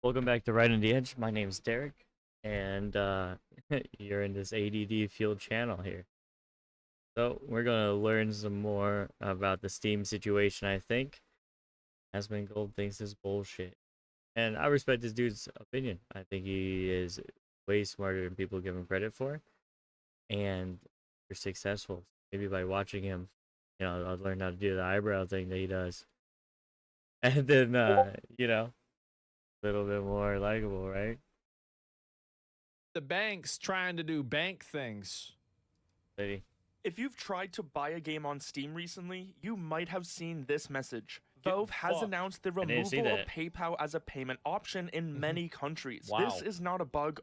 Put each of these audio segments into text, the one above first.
Welcome back to Right on the Edge. My name's Derek, and you're in this ADD Field channel here. So we're gonna learn some more about the Steam situation. I think Aspen Gold thinks is bullshit, and I respect this dude's opinion. I think he is way smarter than people give him credit for, and you're successful. Maybe by watching him, I'll learn how to do the eyebrow thing that he does, and then a little bit more likable, right? The bank's trying to do bank things. Lady. If you've tried to buy a game on Steam recently, you might have seen this message. Get Valve has fucked. announced the didn't see removal of that. PayPal as a payment option in many countries. Wow. This is not a bug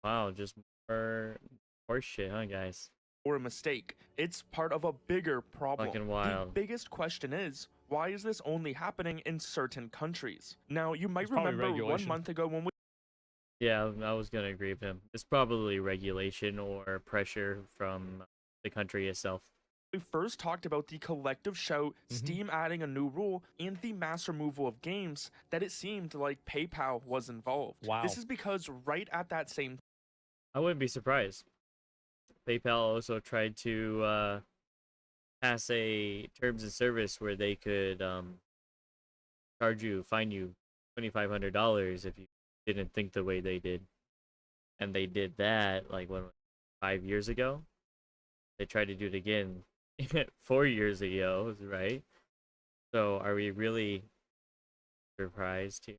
Wow, just more shit, huh, guys? or a mistake. It's part of a bigger problem. Fucking wild. The biggest question is, why is this only happening in certain countries? Now, you might It's probably remember 1 regulation. month ago when we Yeah, I was gonna agree with him. It's probably regulation or pressure from the country itself. first talked about the collective shout, Steam adding a new rule, and the mass removal of games, that it seemed like PayPal was involved. Wow. This is because right at that same I wouldn't be surprised. PayPal also tried to pass a terms of service where they could fine you $2,500 if you didn't think the way they did, and they did that like 5 years ago. They tried to do it again 4 years ago, right? So are we really surprised here?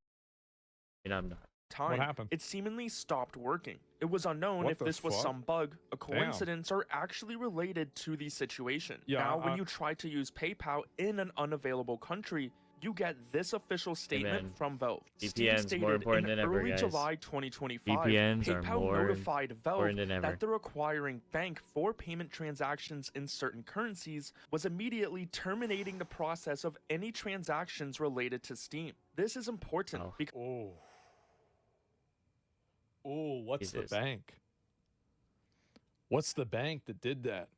I mean, I'm not. time, What happened? it seemingly stopped working. It was unknown What if the this was fuck? some bug, a coincidence, or actually related to the situation. Yeah, now, when you try to use PayPal in an unavailable country, you get this official statement man. from Valve. VPN's Steam more stated important in than ever, early guys. July 2025, VPNs are PayPal more notified Valve important than ever. that the requiring bank for payment transactions in certain currencies was immediately terminating the process of any transactions related to Steam. This is important Wow. because What's Jesus. the bank? What's the bank that did that?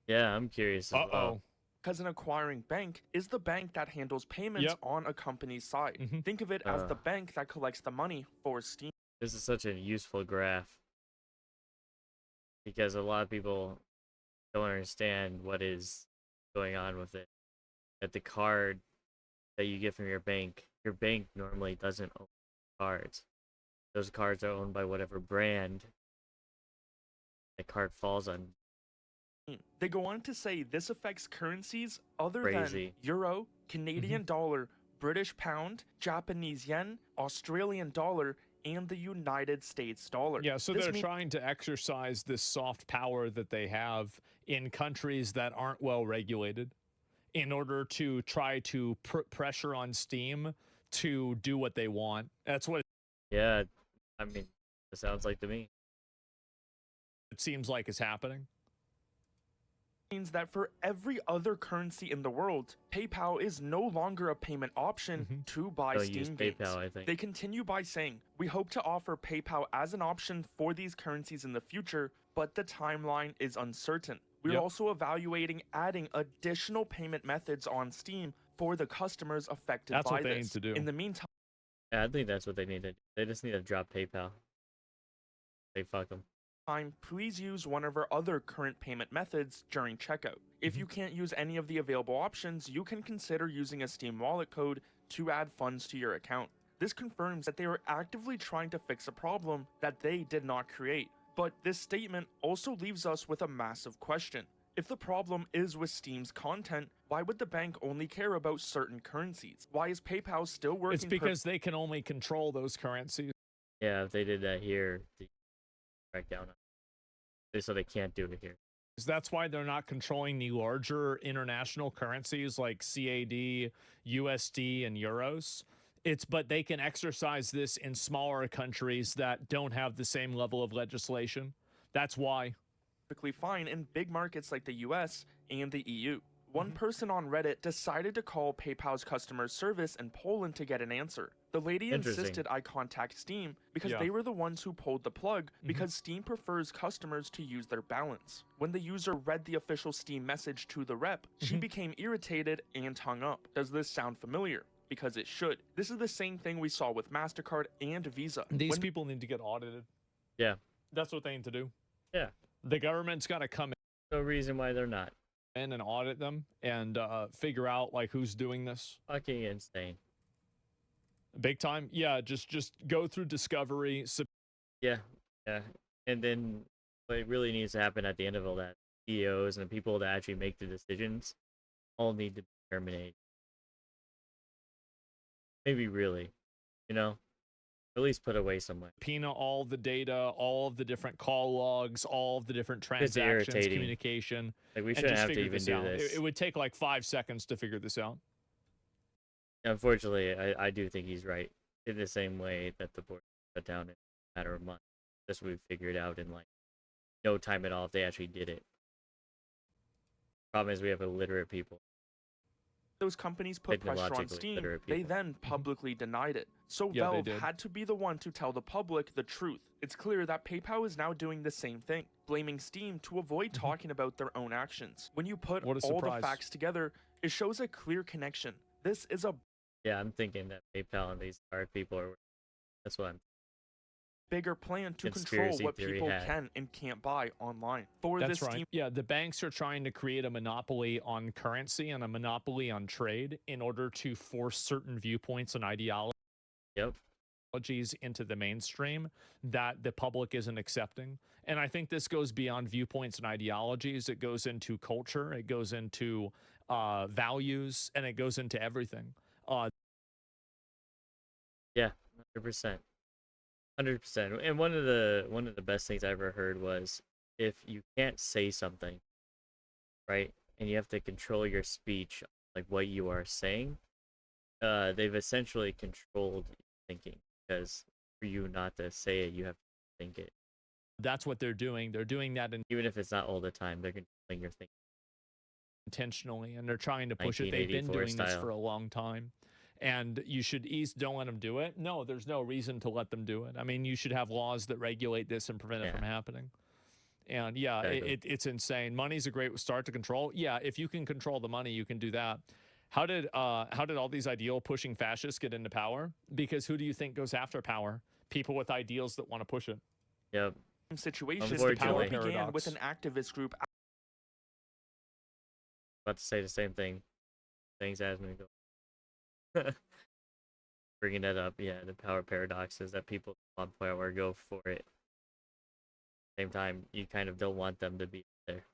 Yeah, I'm curious as well. an acquiring bank is the bank that handles payments Yep. on a company's side. Mhm. Think of it as the Uh. bank that collects the money for Steam. This is such a useful graph because a lot of people don't understand what is going on with it. That the card that you get from your bank normally doesn't own cards. Those cards are owned by whatever brand the card falls on. They go on to say this affects currencies other Crazy. than Euro, Canadian dollar, British pound, Japanese yen, Australian dollar, and the United States dollar. Yeah, so This they're means trying to exercise this soft power that they have in countries that aren't well regulated in order to try to put pressure on Steam to do what they want. That's what Yeah, I mean, it sounds like to me. it seems like is happening. means that for every other currency in the world, PayPal is no longer a payment option to buy They'll Steam use games. PayPal, I think. They continue by saying, we hope to offer PayPal as an option for these currencies in the future, but the timeline is uncertain. We're Yep. also evaluating adding additional payment methods on Steam for the customers affected That's by what they need this. to do. In the meantime, Yeah, I think that's what they need to do. They just need to drop PayPal. They fuck them. please use one of our other current payment methods during checkout. If you can't use any of the available options, you can consider using a Steam wallet code to add funds to your account. This confirms that they are actively trying to fix a problem that they did not create. But this statement also leaves us with a massive question. If the problem is with Steam's content, why would the bank only care about certain currencies? Why is PayPal still working? It's because they can only control those currencies. Yeah, if they did that here, they crack down on it. So they can't do it here. That's why they're not controlling the larger international currencies like CAD, USD, and euros. But they can exercise this in smaller countries that don't have the same level of legislation. That's why. perfectly fine in big markets like the US and the EU. One person on Reddit decided to call PayPal's customer service in Poland to get an answer. The lady Interesting. insisted I contact Steam because Yeah. they were the ones who pulled the plug because Steam prefers customers to use their balance. When the user read the official Steam message to the rep, she became irritated and hung up. Does this sound familiar? because it should. This is the same thing we saw with MasterCard and Visa. These people need to get audited. Yeah. That's what they need to do. Yeah. The government's got to come No reason why they're not. in and audit them and figure out like who's doing this. Fucking insane. Big time. Yeah, just go through discovery. Yeah. Yeah. And then what really needs to happen at the end of all that, CEOs and the people that actually make the decisions all need to be terminated. Maybe really, you know, at least put away somewhere. Subpoena all the data, all of the different call logs, all of the different It's transactions, irritating. communication. Like, we and shouldn't just have to figure even this do out. this. It would take like 5 seconds to figure this out. Unfortunately, I do think he's right. In the same way that the board shut down in a matter of months. This we figured out in like no time at all if they actually did it. Problem is we have illiterate people. Those companies put pressure on Technologically Steam, literate they people. then publicly denied it. So Yeah, they Valve did. had to be the one to tell the public the truth. It's clear that PayPal is now doing the same thing, blaming Steam to avoid talking about their own actions. When you put What a all the surprise. facts together, it shows a clear connection. This is a Yeah, I'm thinking that PayPal and these hard people are. That's what I'm. bigger plan to control Conspiracy what theory people hat. can and can't buy online. For That's this right. Steam Yeah, the banks are trying to create a monopoly on currency and a monopoly on trade in order to force certain viewpoints and ideologies Yep. into the mainstream that the public isn't accepting. And I think this goes beyond viewpoints and ideologies. It goes into culture, it goes into values, and it goes into everything. Yeah, 100%. 100%. And one of the best things I ever heard was if you can't say something, right, and you have to control your speech, like what you are saying, they've essentially controlled your thinking because for you not to say it, you have to think it. That's what they're doing. They're doing that Even if it's not all the time, they're controlling your thinking. intentionally, and they're trying to push it. They've been 1984 doing this style. for a long time. And you should don't let them do it. No, there's no reason to let them do it. I mean, you should have laws that regulate this and prevent it from happening. And yeah, Exactly. it's insane. Money's a great start to control. Yeah, if you can control the money, you can do that. How did all these ideal pushing fascists get into power? Because who do you think goes after power? People with ideals that want to push it. Yep. situation, It's the it power began paradox. with an activist group About to say the same thing. Things as me go. Bringing that up, yeah, the power paradox is that people want power go for it. Same time, you kind of don't want them to be there.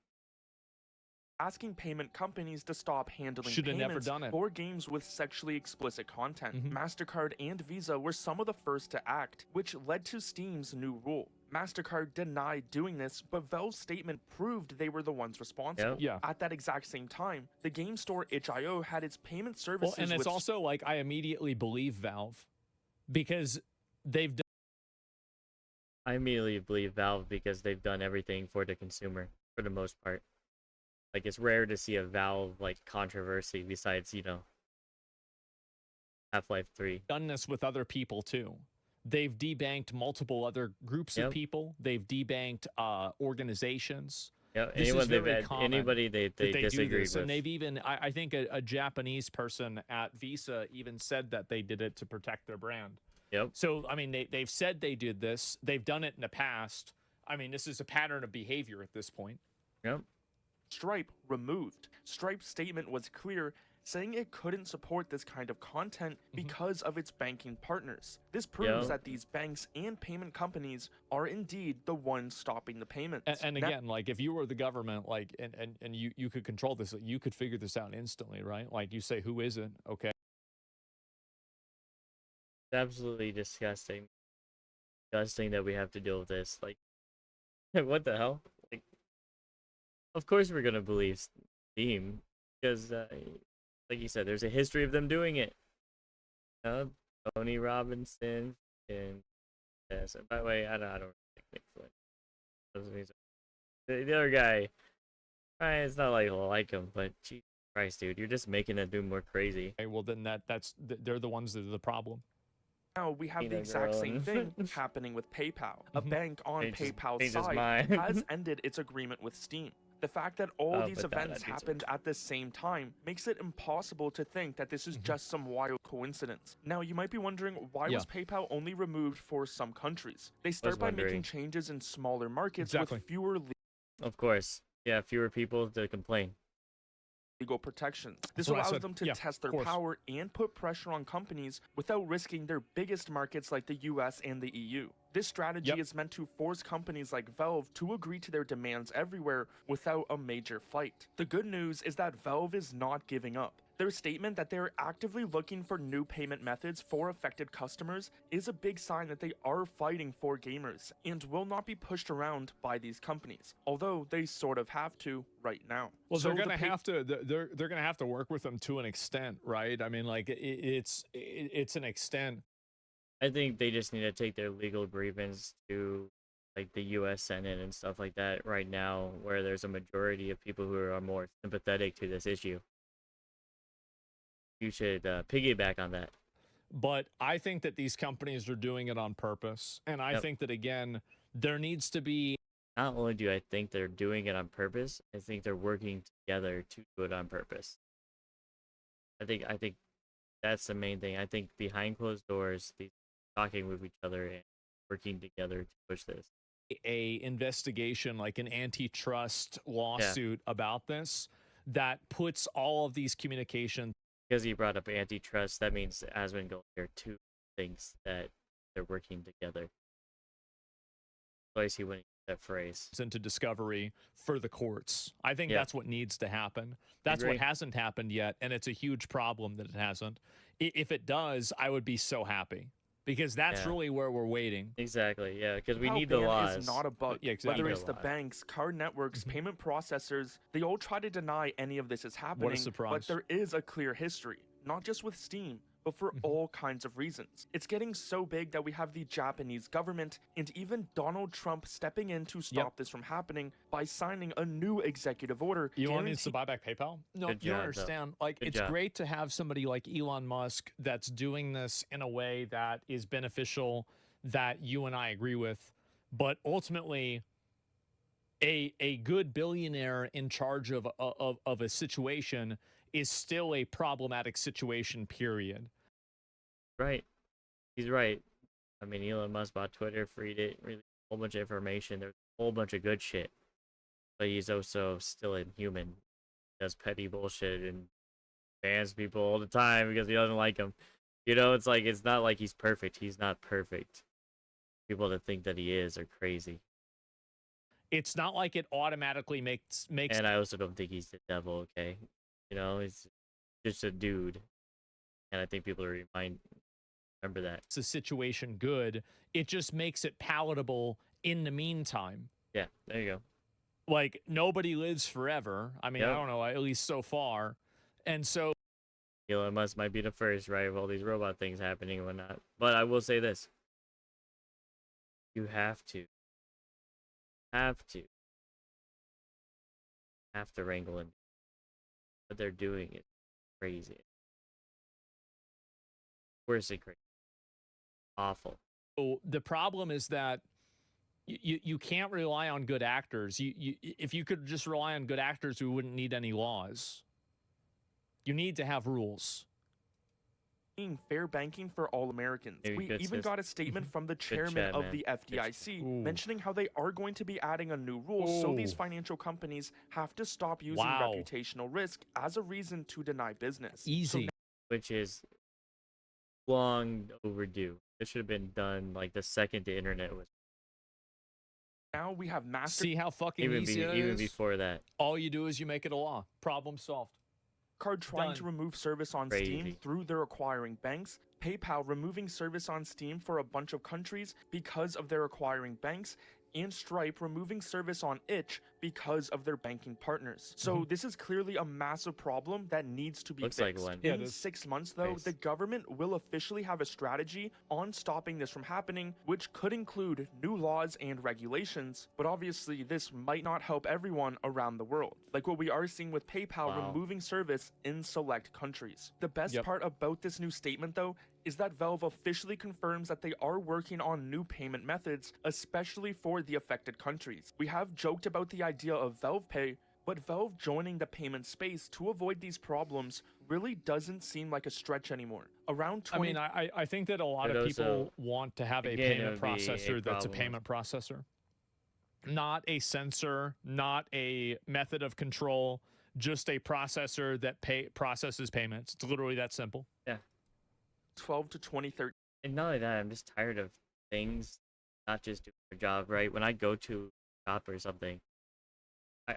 asking payment companies to stop handling Should have never payments done it. for games with sexually explicit content. Mhm. MasterCard and Visa were some of the first to act, which led to Steam's new rule. MasterCard denied doing this, but Valve's statement proved they were the ones responsible. Yeah. At that exact same time, the game store itch.io had its payment Well, services and it's with also like I immediately believe Valve because they've done I immediately believe Valve because they've done everything for the consumer for the most part. Like, it's rare to see a Valve like controversy besides, Half-Life 3. done this with other people too. They've debanked multiple other groups of Yep. people. They've debanked organizations. Yeah, This is anyone they've very had, common anybody they that they do disagreed this, with. and they've even I think a Japanese person at Visa even said that they did it to protect their brand. Yep. So I mean they've said they did this. They've done it in the past. I mean this is a pattern of behavior at this point. Yep. Stripe removed. Stripe's statement was clear, saying it couldn't support this kind of content because of its banking partners. This proves Yeah. that these banks and payment companies are indeed the ones stopping the payments. And Now- again, like if you were the government, like and you could control this, you could figure this out instantly, right? Like you say, who is it? Okay. It's absolutely disgusting. Disgusting that we have to deal with this. Like, what the hell? Like, of course we're gonna believe Steam because, like you said, there's a history of them doing it. Tony Robinson and yes. By the way, I don't like Nick Flynn. The other guy, it's not like I like him, but Jesus Christ, dude, you're just making that dude more crazy. Well, then they're the ones that are the problem. Now we have the Peanut exact girl same and- thing happening with PayPal. A bank on Change his PayPal's side mind. has ended its agreement with Steam. The fact that all Oh, these but that events I'd be happened at the same time makes it impossible to think that this is just some wild coincidence. Now, you might be wondering, why Yeah. was PayPal only removed for some countries? They was start by making wondering. changes in smaller markets Exactly. with fewer Of course. Yeah, fewer people to complain. legal protections. This That's what I allows said. them to Yeah, test of their course. power and put pressure on companies without risking their biggest markets like the US and the EU. This strategy Yep. is meant to force companies like Valve to agree to their demands everywhere without a major fight. The good news is that Valve is not giving up. Their statement that they are actively looking for new payment methods for affected customers is a big sign that they are fighting for gamers and will not be pushed around by these companies, although they sort of have to right now. Well, So they're the going to have to. They're going to have to work with them to an extent, right? I mean, like it's an extent. I think they just need to take their legal grievance to like the US Senate and stuff like that right now, where there's a majority of people who are more sympathetic to this issue. You should piggyback on that. But I think that these companies are doing it on purpose, and I Yep. think that again, there needs to be. Not only do I think they're doing it on purpose, I think they're working together to do it on purpose. I think that's the main thing. I think behind closed doors, these talking with each other and working together to push this. A investigation, like an antitrust lawsuit about this, that puts all of these communications Because you brought up antitrust, that means Asmongold here too thinks that they're working together. So I see when he used that phrase. into discovery for the courts. I think Yeah. that's what needs to happen. That's Agree. what hasn't happened yet, and it's a huge problem that it hasn't. If it does, I would be so happy, because that's Yeah. really where we're waiting. Exactly, yeah, because we PayPal need the ban laws. is not a bug. Yeah, exactly. Whether Need it's the the laws. banks, card networks, payment processors, they all try to deny any of this is happening. What a surprise. But there is a clear history, not just with Steam, but for all kinds of reasons. It's getting so big that we have the Japanese government and even Donald Trump stepping in to stop this from happening by signing a new executive order. You want me to buy back PayPal? No, Good you job, don't though. understand. Like, Good it's job. great to have somebody like Elon Musk that's doing this in a way that is beneficial, that you and I agree with. But ultimately, a good billionaire in charge of a situation is still a problematic situation, period. Right. He's right. I mean, Elon Musk bought Twitter, freed it, released a whole bunch of information. There's a whole bunch of good shit. But he's also still inhuman. He does petty bullshit and bans people all the time because he doesn't like them. You know, it's like, it's not like he's perfect. He's not perfect. People that think that he is are crazy. It's not like it automatically makes And I also don't think he's the devil, okay? You know, he's just a dude. And I think people remember that. the situation good. It just makes it palatable in the meantime. Yeah, there you go. Like, nobody lives forever. I mean, I Yep. don't know, at least so far. And so Elon Musk might be the first, right, of all these robot things happening and whatnot. But I will say this. You have to wrangle in. What they're doing is crazy. Worse than crazy. Awful. the problem is that you can't rely on good actors. If you could just rely on good actors, we wouldn't need any laws. You need to have rules. Fair banking for all Americans. Maybe We good even system. got a statement from the chat, chairman of man. the FDIC Ooh. mentioning how they are going to be adding a new rule so these Ooh. financial companies have to stop using Wow. reputational risk as a reason to deny business. Easy. Which is long overdue. This should have been done like the second the internet was. Now we have master See how fucking easy it Even is? before that. All you do is you make it a law. Problem solved. card trying Done. to remove service on Steam Crazy. through their acquiring banks, PayPal removing service on Steam for a bunch of countries because of their acquiring banks, and Stripe removing service on itch because of their banking partners. So this is clearly a massive problem that needs to be Looks like fixed. one. Yeah, it In is. 6 months, though, Nice. the government will officially have a strategy on stopping this from happening, which could include new laws and regulations. But obviously, this might not help everyone around the world, like what we are seeing with PayPal Wow. removing service in select countries. The best Yep. part about this new statement, though, is that Valve officially confirms that they are working on new payment methods, especially for the affected countries. We have joked about the idea of Valve Pay, But Valve joining the payment space to avoid these problems really doesn't seem like a stretch anymore. Around 20 I mean, I think that a lot But of also, people want to have a again, it payment would be a processor that's a problem with- payment processor, not a sensor, not a method of control, just a processor that processes payments. It's literally that simple. 12 to 2013, And not only that, I'm just tired of things not just doing their job, right? When I go to a shop or something, I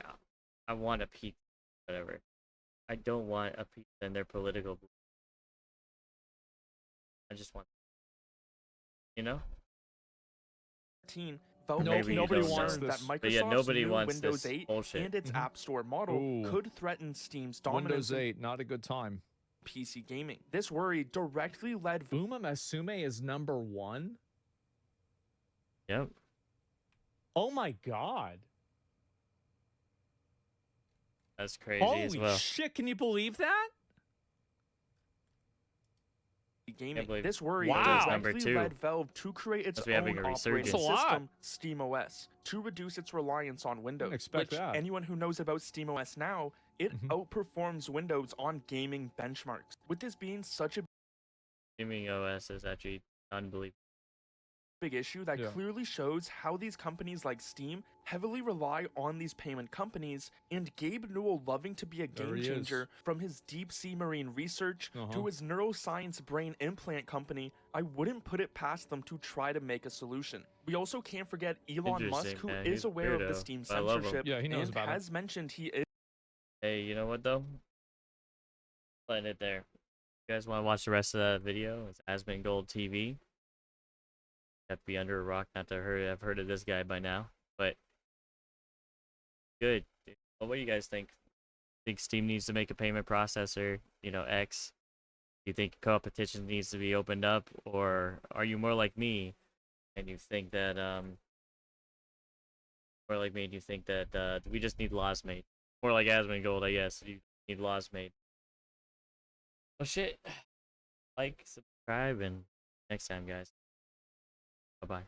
I want a pizza, whatever. I don't want a pizza in their political belief. I just want, you know? Valve Maybe became you nobody don't wants concerned that this. Microsoft's But yeah, nobody new wants Windows this 8 bullshit. and its Mhm. App Store model Ooh. could threaten Steam's dominance Windows in 8, not a good time. PC gaming. This worry directly led Uma Musume is number 1? Yep. Oh my god. That's crazy as Holy well. shit, can you believe that? gaming. believe This worry Wow. Number directly 2. led Valve to create its Must be having own a operating resurgence. That's a lot. system, SteamOS, to reduce its reliance on Windows. expect Which that. anyone who knows about SteamOS now, it Mhm. outperforms Windows on gaming benchmarks. With this being such a Streaming OS is actually unbelievable. big issue that Yeah. clearly shows how these companies like Steam heavily rely on these payment companies, and Gabe Newell loving to be a There game he is. changer from his deep sea marine research Uh-huh. to his neuroscience brain implant company. I wouldn't put it past them to try to make a solution. We also can't forget Elon Musk, Interesting, who man. is He's a aware of the weirdo, Steam but I love him. censorship Yeah, he knows and about it. has mentioned he is Hey, you know what though? Letting it there. You guys want to watch the rest of that video? It's Asmon Gold TV. Have to be under a rock not to have heard of this guy by now, but good. Well, what do you guys think? Think Steam needs to make a payment processor? You know, X. Do you think competition needs to be opened up, or are you more like me, and you think that more like me, and you think that we just need laws made? More like Asmon Gold, I guess. You need laws made. Oh shit. Like, subscribe, and next time, guys. Bye bye.